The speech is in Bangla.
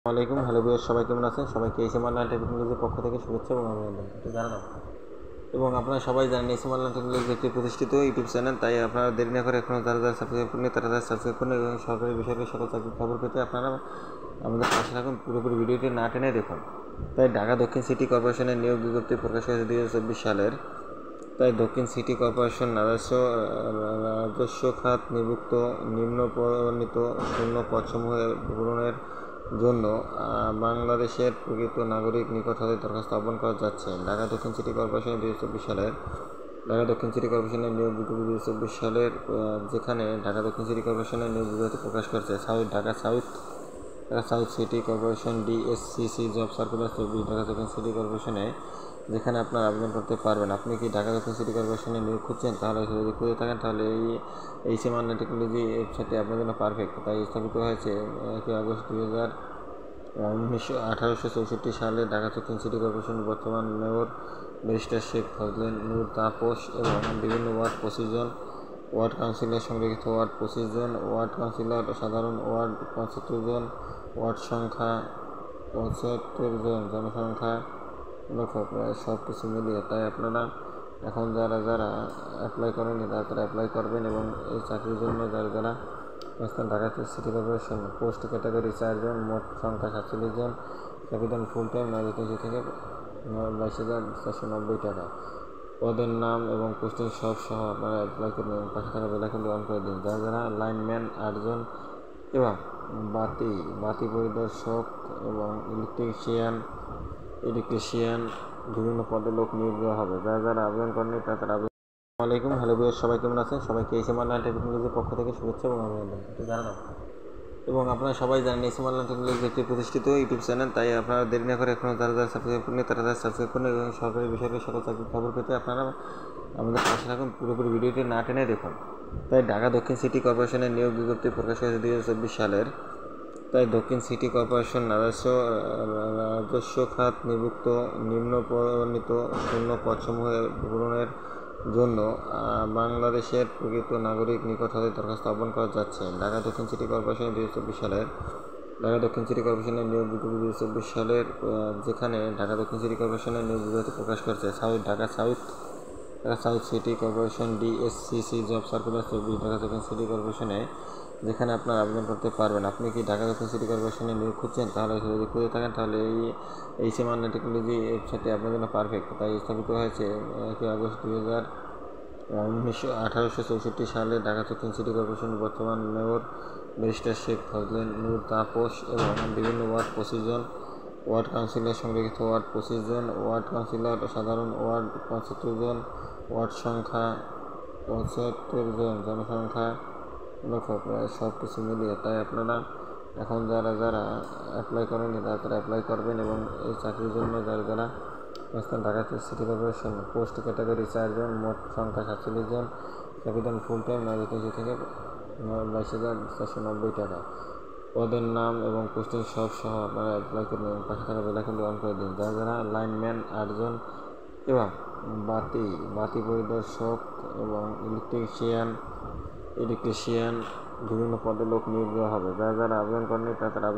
আসসালামাইকুম, হ্যালো ভিউয়ার্স, সবাই কেমন আছেন? সবাইকে এসএম অনলাইন টেকনোলজির পক্ষ থেকে শুভেচ্ছা এবং অভিনন্দন। একটু জানান এবং আপনারা সবাই জানেন এসএম অনলাইন টেকনোলজি একটি প্রতিষ্ঠিত ইউটিউব চ্যানেল, তাই আপনারা দেরি না করে এখনও যারা সাবস্ক্রাইব করেন তারা সাবস্ক্রাইব করুন এবং সরকারি বেসরকারি সকল চাকরির খবর পেতে আপনারা আমাদের পাশে থাকুন। পুরোপুরি ভিডিওটি না টেনে দেখুন। তাই ঢাকা দক্ষিণ সিটি কর্পোরেশনের নিয়োগ বিজ্ঞপ্তি প্রকাশ হয়েছে 2024 সালের। তাই দক্ষিণ সিটি কর্পোরেশন রাজস্ব খাত নিযুক্ত নিম্ন বর্ণিত শূন্য পদসমূহের পূরণের জন্য বাংলাদেশের প্রকৃত নাগরিক নিকট হতে দরখাস্ত আহ্বান করা যাচ্ছে। ঢাকা দক্ষিণ সিটি কর্পোরেশনের 2024 সালের ঢাকা দক্ষিণ সিটি কর্পোরেশনের নিয়োগ বিজ্ঞপ্তি 2024 সালের, যেখানে ঢাকা দক্ষিণ সিটি কর্পোরেশনের নিয়োগ বিজ্ঞপ্তি প্রকাশ করছে Dhaka south city corporation DSCC job circular 24 Dhaka দক্ষিণ সিটি কর্পোরেশনে, যেখানে আপনার আবেদন করতে পারবেন। আপনি কি ঢাকা দক্ষিণ সিটি কর্পোরেশনে নিয়োগ খুঁজছেন? তাহলে যদি খুঁজে থাকেন তাহলে এই এসএম অনলাইন টেকনোলজি ওয়েবসাইটটি আপনার জন্য পারফেক্ট। তাই স্থাপিত হয়েছে 1 আগস্ট 1864 সালে। ঢাকা দক্ষিণ সিটি কর্পোরেশনের বর্তমান মেয়র ব্যারিস্টার শেখ ফজলে নূর তাপস এবং বিভিন্ন ওয়ার্ড 25 জন, ওয়ার্ড কাউন্সিলর সংরক্ষিত ওয়ার্ড 25 জন, ওয়ার্ড কাউন্সিলর সাধারণ ওয়ার্ড 75 জন, ওয়ার্ড সংখ্যা 75 জন, জনসংখ্যা লক্ষ, প্রায় সব কিছু মিলিয়ে। তাই আপনারা এখন যারা অ্যাপ্লাই করেনি তারা অ্যাপ্লাই করবেন এবং এই চাকরির জন্য যারা Dhaka city corporation post category 4 জন, মোট সংখ্যা 47 জন, ক্যাপিটাল ফুল টাইম 9 থেকে 22,490 টাকা। পদের নাম এবং পোস্টিং সব সহ আপনারা অ্যাপ্লাই করুন এবং পাশে থাকা বেলাইকনটি অন করে দিন। যারা লাইনম্যান 8 জন এবং বাতি পরিদর্শক এবং ইলেকট্রিশিয়ান বিভিন্ন পদে লোক নিয়োগ দেওয়া হবে। যারা আবেদন করেনি তারা আবেদন। আসসালামাইকুম, হ্যালো ভিউয়ার্স, সবাই কেমন আছেন? সবাইকে এসএম অনলাইন টেকনোলজির পক্ষ থেকে শুভেচ্ছা এবং অভিনন্দন। একটু জানান এবং আপনারা সবাই জানেন এসএম অনলাইন টেকনোলজি একটি প্রতিষ্ঠিত ইউটিউব চ্যানেল, তাই আপনারা দেরি না করে এখনও যারা সাবস্ক্রাইব করেন তারা সাবস্ক্রাইব করুন এবং সরকারি বেসরকারি সকল চাকরির খবর পেতে আপনারা আমাদের পাশে থাকুন। পুরোপুরি ভিডিওটি না টেনে দেখুন। তাই ঢাকা দক্ষিণ সিটি কর্পোরেশনের নিয়োগ বিজ্ঞপ্তি প্রকাশ হয়েছে 2024 সালের। তাই দক্ষিণ সিটি কর্পোরেশন রাজস্ব খাত নিযুক্ত নিম্ন বর্ণিত শূন্য পদসমূহের পূরণের জন্য বাংলাদেশের প্রকৃত নাগরিক নিকট হতে দরখাস্ত আহ্বান করা যাচ্ছে। ঢাকা দক্ষিণ সিটি কর্পোরেশনের 2024 সালের ঢাকা দক্ষিণ সিটি কর্পোরেশনের নিয়োগ বিজ্ঞপ্তি 2024 সালের, যেখানে ঢাকা দক্ষিণ সিটি কর্পোরেশনের নিয়োগ বিজ্ঞপ্তি প্রকাশ করছে Dhaka south city corporation DSCC job circular 24 Dhaka দক্ষিণ সিটি কর্পোরেশনে, যেখানে আপনার আবেদন করতে পারবেন। আপনি কি ঢাকা দক্ষিণ সিটি কর্পোরেশনে নিয়োগ খুঁজছেন? তাহলে যদি খুঁজে থাকেন তাহলে এই এসএম অনলাইন টেকনোলজি ওয়েবসাইটটি আপনার জন্য পারফেক্ট। তাই স্থাপিত হয়েছে 1 আগস্ট 1864 সালে। ঢাকা দক্ষিণ সিটি কর্পোরেশনের বর্তমান মেয়র ব্যারিস্টার শেখ ফজলে নূর তাপস এবং বিভিন্ন ওয়ার্ড 25 জন, ওয়ার্ড কাউন্সিলর সংরক্ষিত ওয়ার্ড 25 জন, ওয়ার্ড কাউন্সিলর সাধারণ ওয়ার্ড 75 জন, ওয়ার্ড সংখ্যা 75 জন, জনসংখ্যা লক্ষ, প্রায় সব কিছু মিলিয়ে। তাই আপনারা এখন যারা অ্যাপ্লাই করেনি তারা অ্যাপ্লাই করবেন এবং এই চাকরির জন্য যারা Dhaka city corporation post category 4 জন, মোট সংখ্যা 47 জন, ক্যাপিটাল ফুল টাইম 9 থেকে 22,490 টাকা। পদের নাম এবং পোস্টিং সব সহ আপনারা অ্যাপ্লাই করুন এবং পাশে থাকা বেলাইকনটি অন করে দিন। যারা লাইনম্যান 8 জন এবং বাতি পরিদর্শক এবং ইলেকট্রিশিয়ান বিভিন্ন পদে লোক নিয়োগ দেওয়া হবে। যারা আবেদন করেনি তারা